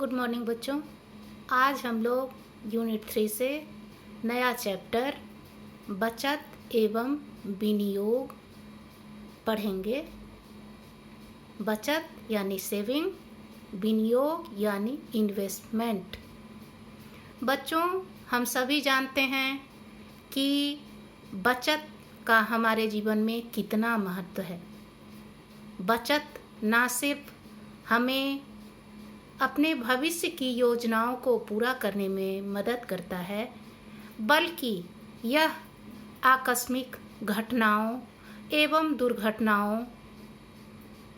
Good morning बच्चों। आज हम लोग यूनिट 3 से नया चैप्टर बचत एवं विनियोग पढ़ेंगे। बचत यानी सेविंग, विनियोग यानी इन्वेस्टमेंट। बच्चों, हम सभी जानते हैं कि बचत का हमारे जीवन में कितना महत्व है। बचत ना सिर्फ हमें अपने भविष्य की योजनाओं को पूरा करने में मदद करता है, बल्कि यह आकस्मिक घटनाओं एवं दुर्घटनाओं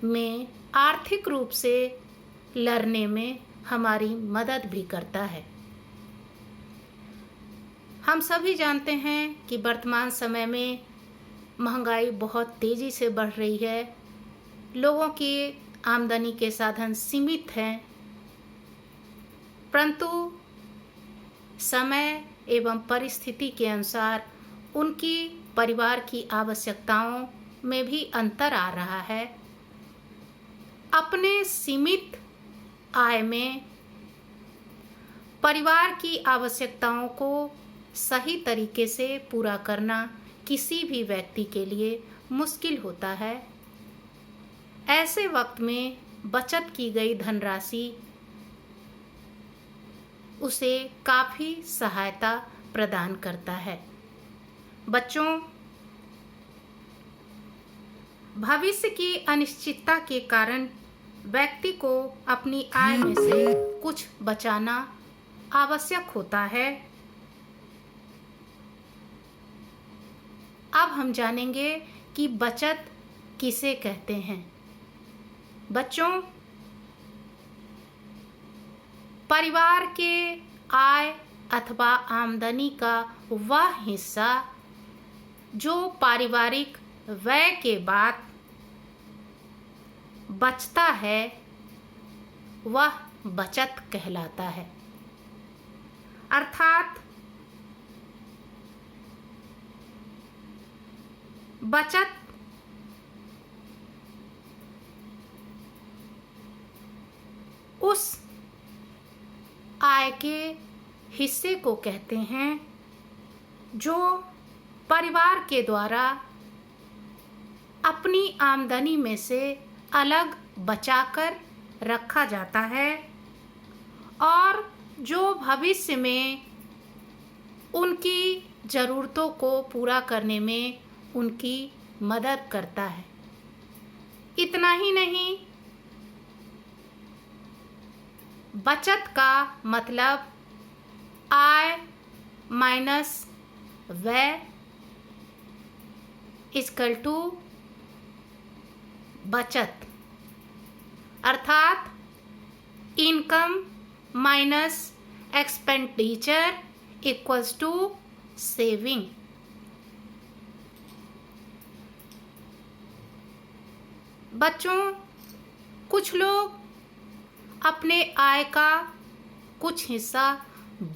में आर्थिक रूप से लड़ने में हमारी मदद भी करता है। हम सभी जानते हैं कि वर्तमान समय में महंगाई बहुत तेज़ी से बढ़ रही है। लोगों की आमदनी के साधन सीमित हैं, परंतु समय एवं परिस्थिति के अनुसार उनकी परिवार की आवश्यकताओं में भी अंतर आ रहा है। अपने सीमित आय में परिवार की आवश्यकताओं को सही तरीके से पूरा करना किसी भी व्यक्ति के लिए मुश्किल होता है। ऐसे वक्त में बचत की गई धनराशि उसे काफ़ी सहायता प्रदान करता है। बच्चों, भविष्य की अनिश्चितता के कारण व्यक्ति को अपनी आय में से कुछ बचाना आवश्यक होता है। अब हम जानेंगे कि बचत किसे कहते हैं। बच्चों, परिवार के आय अथवा आमदनी का वह हिस्सा जो पारिवारिक व्यय के बाद बचता है, वह बचत कहलाता है। अर्थात बचत उस आय के हिस्से को कहते हैं जो परिवार के द्वारा अपनी आमदनी में से अलग बचाकर रखा जाता है और जो भविष्य में उनकी ज़रूरतों को पूरा करने में उनकी मदद करता है। इतना ही नहीं, बचत का मतलब आय माइनस व्यय इक्वल टू बचत, अर्थात income minus expenditure equals to saving. बच्चों, कुछ लोग अपने आय का कुछ हिस्सा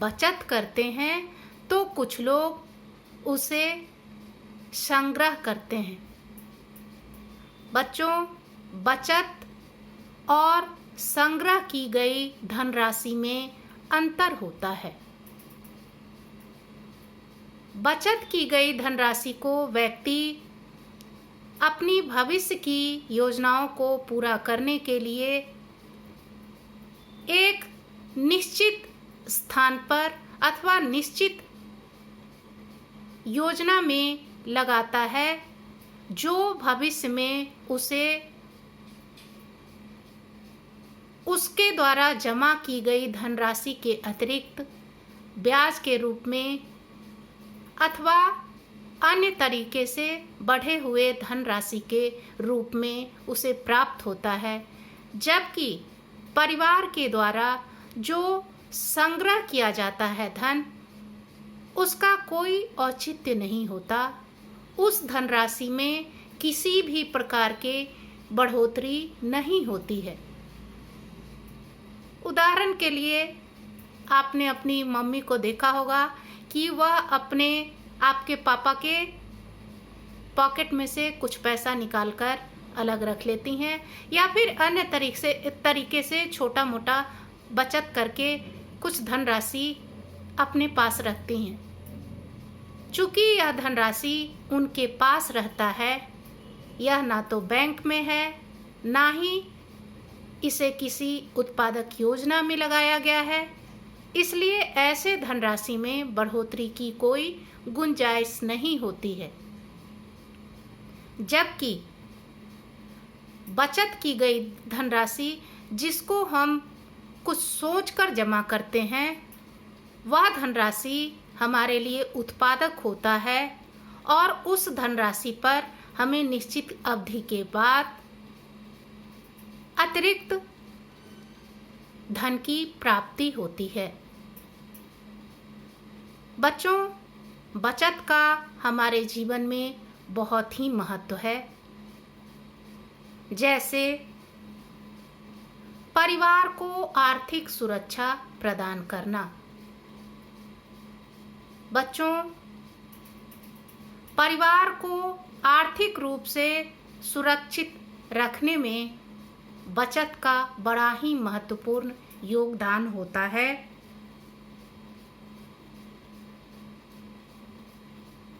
बचत करते हैं तो कुछ लोग उसे संग्रह करते हैं। बच्चों, बचत और संग्रह की गई धनराशि में अंतर होता है। बचत की गई धनराशि को व्यक्ति अपनी भविष्य की योजनाओं को पूरा करने के लिए एक निश्चित स्थान पर अथवा निश्चित योजना में लगाता है, जो भविष्य में उसे उसके द्वारा जमा की गई धनराशि के अतिरिक्त ब्याज के रूप में अथवा अन्य तरीके से बढ़े हुए धनराशि के रूप में उसे प्राप्त होता है। जबकि परिवार के द्वारा जो संग्रह किया जाता है धन, उसका कोई औचित्य नहीं होता। उस धनराशि में किसी भी प्रकार के बढ़ोतरी नहीं होती है। उदाहरण के लिए आपने अपनी मम्मी को देखा होगा कि वह अपने आपके पापा के पॉकेट में से कुछ पैसा निकालकर अलग रख लेती हैं या फिर अन्य तरीके से छोटा मोटा बचत करके कुछ धनराशि अपने पास रखती हैं। चूँकि यह धनराशि उनके पास रहता है, यह ना तो बैंक में है, ना ही इसे किसी उत्पादक योजना में लगाया गया है, इसलिए ऐसे धनराशि में बढ़ोतरी की कोई गुंजाइश नहीं होती है। जबकि बचत की गई धनराशि जिसको हम कुछ सोचकर जमा करते हैं, वह धनराशि हमारे लिए उत्पादक होता है और उस धनराशि पर हमें निश्चित अवधि के बाद अतिरिक्त धन की प्राप्ति होती है। बच्चों, बचत का हमारे जीवन में बहुत ही महत्व है। जैसे परिवार को आर्थिक सुरक्षा प्रदान करना। बच्चों, परिवार को आर्थिक रूप से सुरक्षित रखने में बचत का बड़ा ही महत्वपूर्ण योगदान होता है,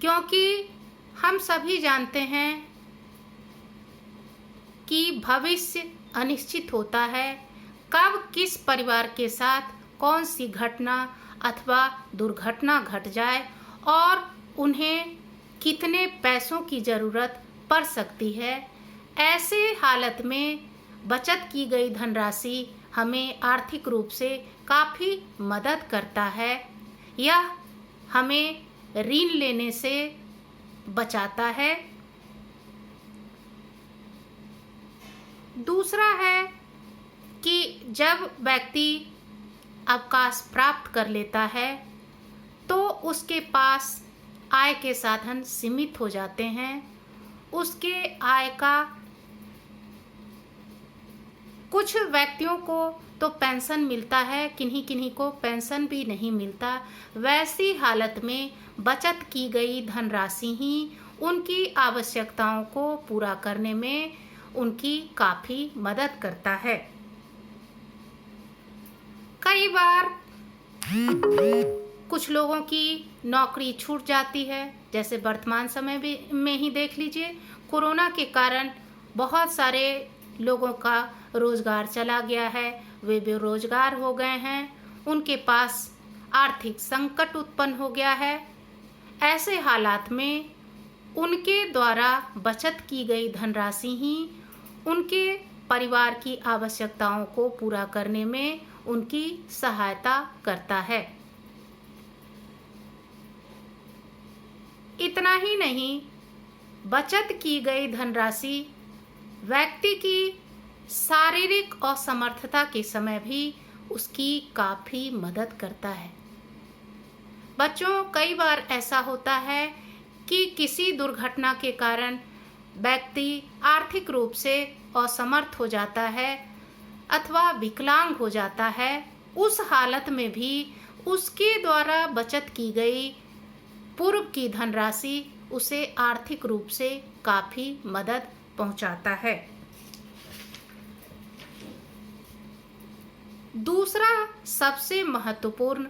क्योंकि हम सभी जानते हैं कि भविष्य अनिश्चित होता है। कब किस परिवार के साथ कौन सी घटना अथवा दुर्घटना घट जाए और उन्हें कितने पैसों की ज़रूरत पड़ सकती है। ऐसे हालत में बचत की गई धनराशि हमें आर्थिक रूप से काफ़ी मदद करता है। यह हमें ऋण लेने से बचाता है। दूसरा है कि जब व्यक्ति अवकाश प्राप्त कर लेता है तो उसके पास आय के साधन सीमित हो जाते हैं। उसके आय का कुछ व्यक्तियों को तो पेंशन मिलता है, किन्हीं किन्हीं को पेंशन भी नहीं मिलता। वैसी हालत में बचत की गई धनराशि ही उनकी आवश्यकताओं को पूरा करने में उनकी काफ़ी मदद करता है। कई बार कुछ लोगों की नौकरी छूट जाती है, जैसे वर्तमान समय में ही देख लीजिए, कोरोना के कारण बहुत सारे लोगों का रोजगार चला गया है, वे बेरोजगार हो गए हैं, उनके पास आर्थिक संकट उत्पन्न हो गया है। ऐसे हालात में उनके द्वारा बचत की गई धनराशि ही उनके परिवार की आवश्यकताओं को पूरा करने में उनकी सहायता करता है। इतना ही नहीं, बचत की गई धनराशि व्यक्ति की शारीरिक असमर्थता के समय भी उसकी काफ़ी मदद करता है। बच्चों, कई बार ऐसा होता है कि किसी दुर्घटना के कारण व्यक्ति आर्थिक रूप से असमर्थ हो जाता है अथवा विकलांग हो जाता है। उस हालत में भी उसके द्वारा बचत की गई पूर्व की धनराशि उसे आर्थिक रूप से काफ़ी मदद पहुंचाता है। दूसरा सबसे महत्वपूर्ण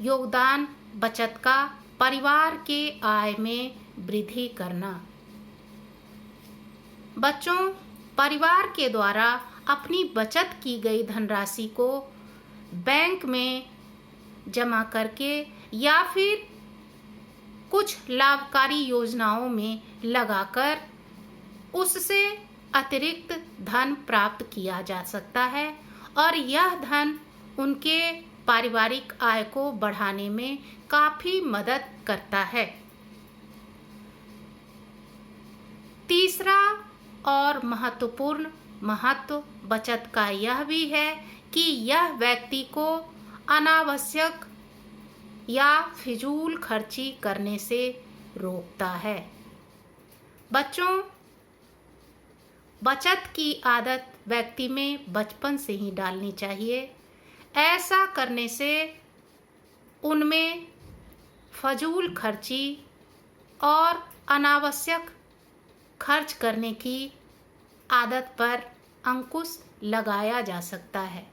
योगदान बचत का परिवार के आय में वृद्धि करना। बच्चों, परिवार के द्वारा अपनी बचत की गई धनराशि को बैंक में जमा करके या फिर कुछ लाभकारी योजनाओं में लगाकर उससे अतिरिक्त धन प्राप्त किया जा सकता है और यह धन उनके पारिवारिक आय को बढ़ाने में काफ़ी मदद करता है। तीसरा और महत्वपूर्ण महत्व बचत का यह भी है कि यह व्यक्ति को अनावश्यक या फिजूल खर्ची करने से रोकता है। बच्चों, बचत की आदत व्यक्ति में बचपन से ही डालनी चाहिए। ऐसा करने से उनमें फजूल खर्ची और अनावश्यक खर्च करने की आदत पर अंकुश लगाया जा सकता है।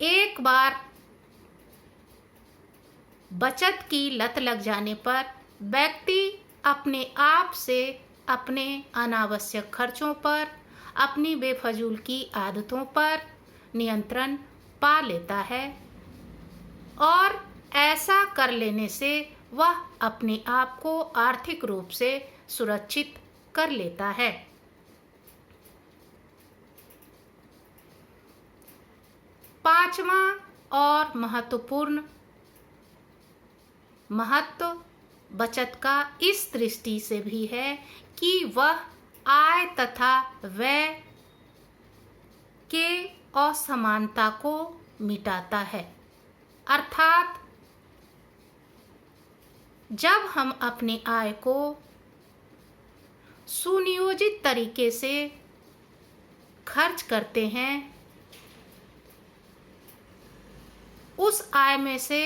एक बार बचत की लत लग जाने पर व्यक्ति अपने आप से अपने अनावश्यक खर्चों पर, अपनी बेफजूल की आदतों पर नियंत्रण पा लेता है और ऐसा कर लेने से वह अपने आप को आर्थिक रूप से सुरक्षित कर लेता है। पांचवा और महत्वपूर्ण महत्व बचत का इस दृष्टि से भी है कि वह आय तथा व्यय के असमानता को मिटाता है। अर्थात जब हम अपने आय को सुनियोजित तरीके से खर्च करते हैं, उस आय में से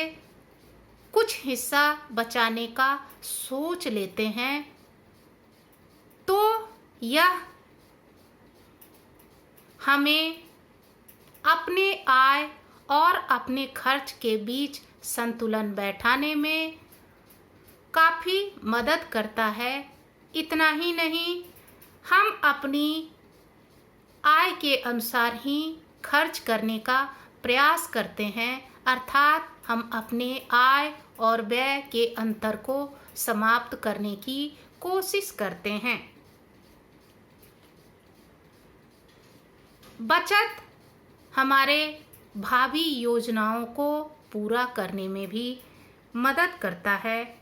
कुछ हिस्सा बचाने का सोच लेते हैं, तो यह हमें अपने आय और अपने खर्च के बीच संतुलन बैठाने में काफ़ी मदद करता है। इतना ही नहीं, हम अपनी आय के अनुसार ही खर्च करने का प्रयास करते हैं, अर्थात हम अपने आय और व्यय के अंतर को समाप्त करने की कोशिश करते हैं। बचत हमारे भावी योजनाओं को पूरा करने में भी मदद करता है।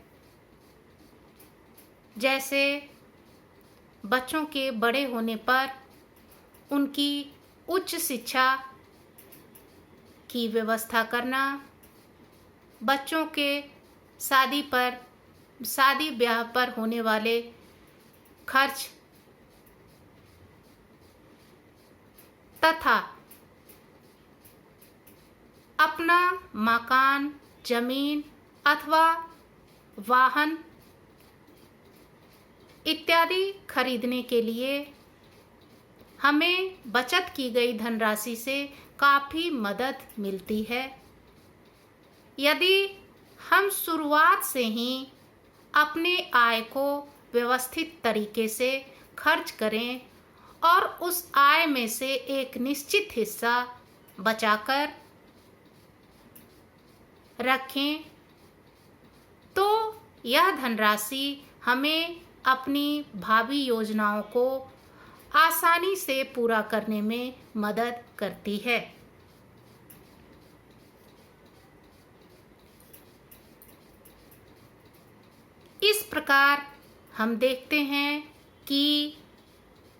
जैसे बच्चों के बड़े होने पर उनकी उच्च शिक्षा की व्यवस्था करना, बच्चों के शादी ब्याह पर होने वाले खर्च तथा अपना मकान, जमीन अथवा वाहन इत्यादि खरीदने के लिए हमें बचत की गई धनराशि से काफ़ी मदद मिलती है। यदि हम शुरुआत से ही अपने आय को व्यवस्थित तरीके से खर्च करें और उस आय में से एक निश्चित हिस्सा बचाकर रखें, तो यह धनराशि हमें अपनी भावी योजनाओं को आसानी से पूरा करने में मदद करती है। इस प्रकार हम देखते हैं कि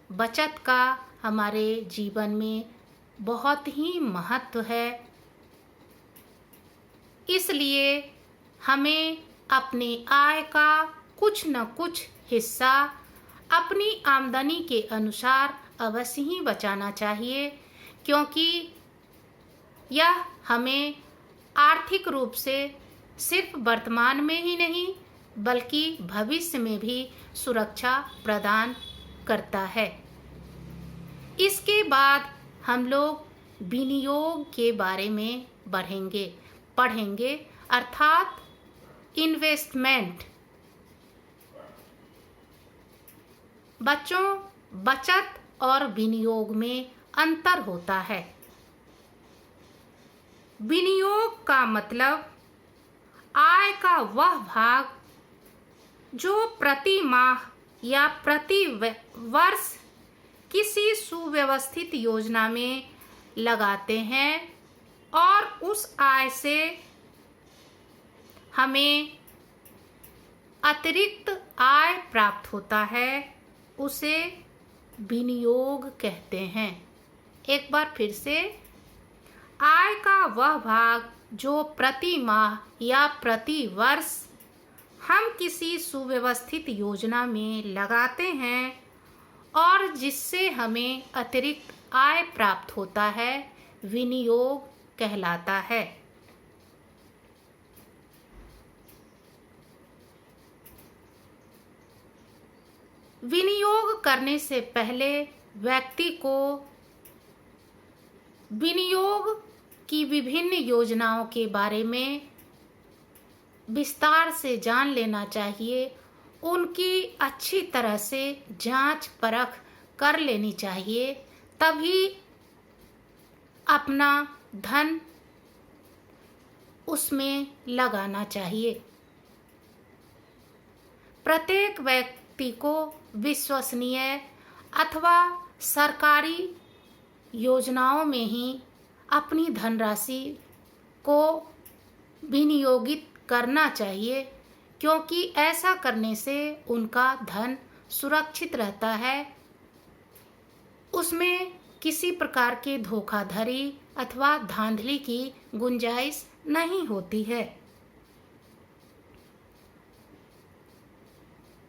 बचत का हमारे जीवन में बहुत ही महत्व है। इसलिए हमें अपनी आय का कुछ न कुछ हिस्सा अपनी आमदनी के अनुसार अवश्य ही बचाना चाहिए, क्योंकि यह हमें आर्थिक रूप से सिर्फ वर्तमान में ही नहीं बल्कि भविष्य में भी सुरक्षा प्रदान करता है। इसके बाद हम लोग विनियोग के बारे में पढ़ेंगे, अर्थात इन्वेस्टमेंट। बच्चों, बचत और विनियोग में अंतर होता है। विनियोग का मतलब आय का वह भाग जो प्रति माह या प्रति वर्ष किसी सुव्यवस्थित योजना में लगाते हैं और उस आय से हमें अतिरिक्त आय प्राप्त होता है, उसे विनियोग कहते हैं। एक बार फिर से, आय का वह भाग जो प्रति माह या प्रति वर्ष हम किसी सुव्यवस्थित योजना में लगाते हैं और जिससे हमें अतिरिक्त आय प्राप्त होता है, विनियोग कहलाता है। विनियोग करने से पहले व्यक्ति को विनियोग की विभिन्न योजनाओं के बारे में विस्तार से जान लेना चाहिए, उनकी अच्छी तरह से जांच परख कर लेनी चाहिए, तभी अपना धन उसमें लगाना चाहिए। प्रत्येक व्यक्ति को विश्वसनीय अथवा सरकारी योजनाओं में ही अपनी धनराशि को विनियोगित करना चाहिए, क्योंकि ऐसा करने से उनका धन सुरक्षित रहता है, उसमें किसी प्रकार के धोखाधड़ी अथवा धांधली की गुंजाइश नहीं होती है।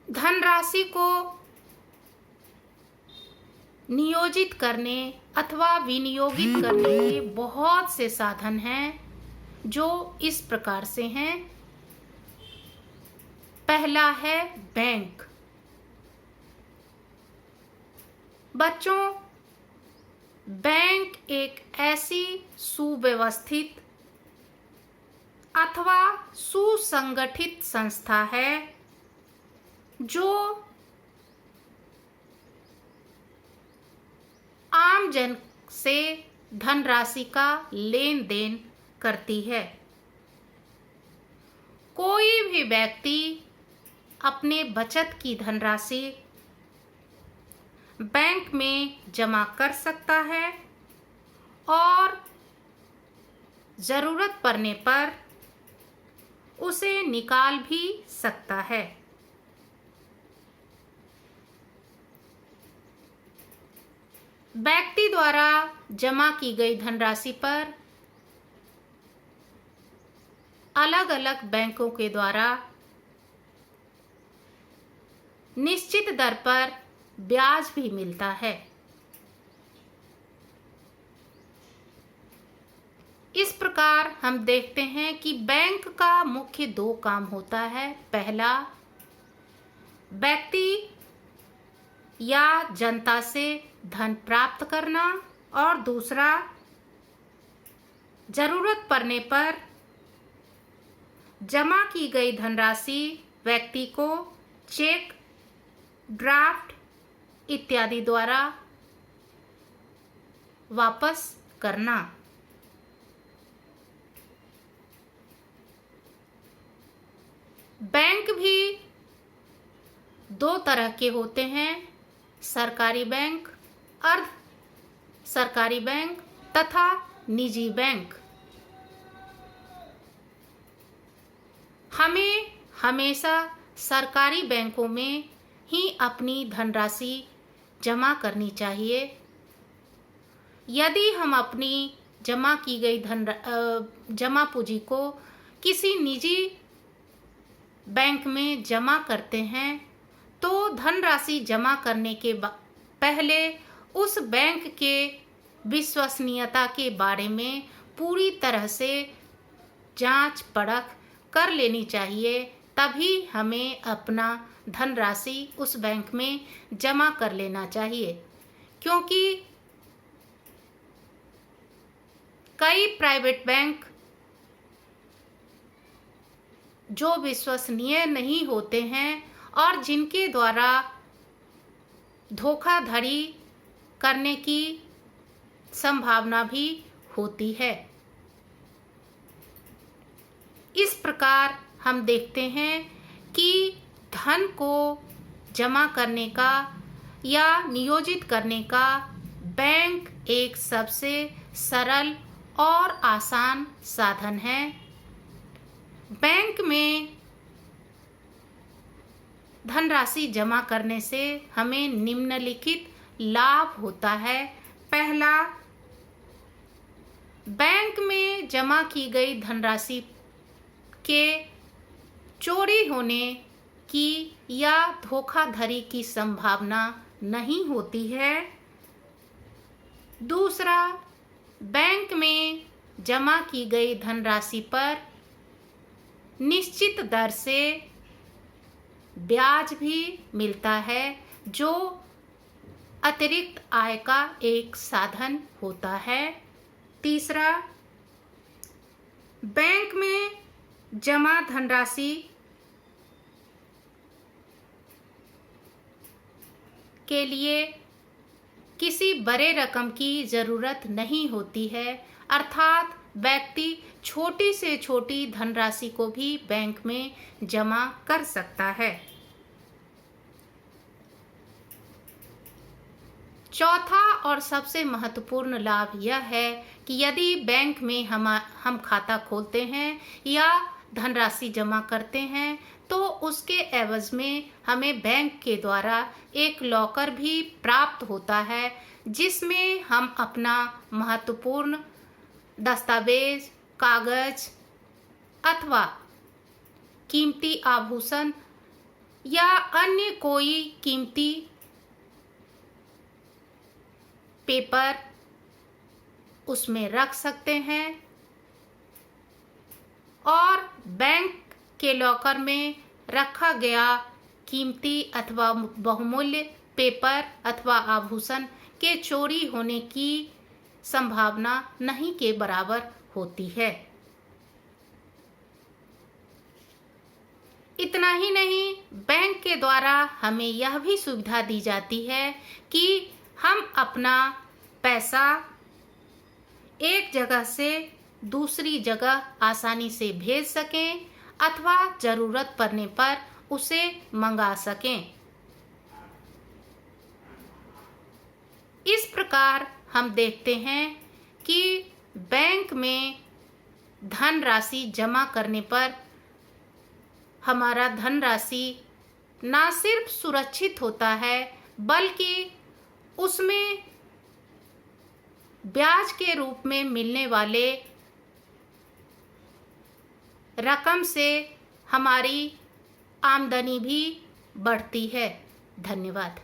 धनराशि को नियोजित करने अथवा विनियोगित करने के बहुत से साधन हैं, जो इस प्रकार से हैं। पहला है बैंक। बच्चों, बैंक एक ऐसी सुव्यवस्थित अथवा सुसंगठित संस्था है जो आम जन से धनराशि का लेन देन करती है। कोई भी व्यक्ति अपने बचत की धनराशि बैंक में जमा कर सकता है और ज़रूरत पड़ने पर उसे निकाल भी सकता है। व्यक्ति द्वारा जमा की गई धनराशि पर अलग अलग बैंकों के द्वारा निश्चित दर पर ब्याज भी मिलता है। इस प्रकार हम देखते हैं कि बैंक का मुख्य दो काम होता है। पहला, व्यक्ति या जनता से धन प्राप्त करना, और दूसरा, जरूरत पड़ने पर जमा की गई धनराशि व्यक्ति को चेक, ड्राफ्ट इत्यादि द्वारा वापस करना। बैंक भी दो तरह के होते हैं, सरकारी बैंक, अर्ध सरकारी बैंक तथा निजी बैंक। हमें हमेशा सरकारी बैंकों में ही अपनी धनराशि जमा करनी चाहिए। यदि हम अपनी जमा की गई जमा पूंजी को किसी निजी बैंक में जमा करते हैं, तो धनराशि जमा करने के पहले उस बैंक के विश्वसनीयता के बारे में पूरी तरह से जांच परख कर लेनी चाहिए, तभी हमें अपना धनराशि उस बैंक में जमा कर लेना चाहिए। क्योंकि कई प्राइवेट बैंक जो विश्वसनीय नहीं होते हैं और जिनके द्वारा धोखाधड़ी करने की संभावना भी होती है। इस प्रकार हम देखते हैं कि धन को जमा करने का या नियोजित करने का बैंक एक सबसे सरल और आसान साधन है। बैंक में धनराशि जमा करने से हमें निम्नलिखित लाभ होता है। पहला, बैंक में जमा की गई धनराशि के चोरी होने की या धोखाधड़ी की संभावना नहीं होती है। दूसरा, बैंक में जमा की गई धनराशि पर निश्चित दर से ब्याज भी मिलता है, जो अतिरिक्त आय का एक साधन होता है। तीसरा, बैंक में जमा धनराशि के लिए किसी बड़े रकम की ज़रूरत नहीं होती है, अर्थात व्यक्ति छोटी से छोटी धनराशि को भी बैंक में जमा कर सकता है। चौथा और सबसे महत्वपूर्ण लाभ यह है कि यदि बैंक में हम खाता खोलते हैं या धनराशि जमा करते हैं तो उसके एवज में हमें बैंक के द्वारा एक लॉकर भी प्राप्त होता है, जिसमें हम अपना महत्वपूर्ण दस्तावेज, कागज अथवा कीमती आभूषण या अन्य कोई कीमती पेपर उसमें रख सकते हैं और बैंक के लॉकर में रखा गया कीमती अथवा बहुमूल्य पेपर अथवा आभूषण के चोरी होने की संभावना नहीं के बराबर होती है। इतना ही नहीं, बैंक के द्वारा हमें यह भी सुविधा दी जाती है कि हम अपना पैसा एक जगह से दूसरी जगह आसानी से भेज सकें अथवा ज़रूरत पड़ने पर उसे मंगा सकें। इस प्रकार हम देखते हैं कि बैंक में धनराशि जमा करने पर हमारा धनराशि ना सिर्फ सुरक्षित होता है बल्कि उसमें ब्याज के रूप में मिलने वाले रकम से हमारी आमदनी भी बढ़ती है। धन्यवाद।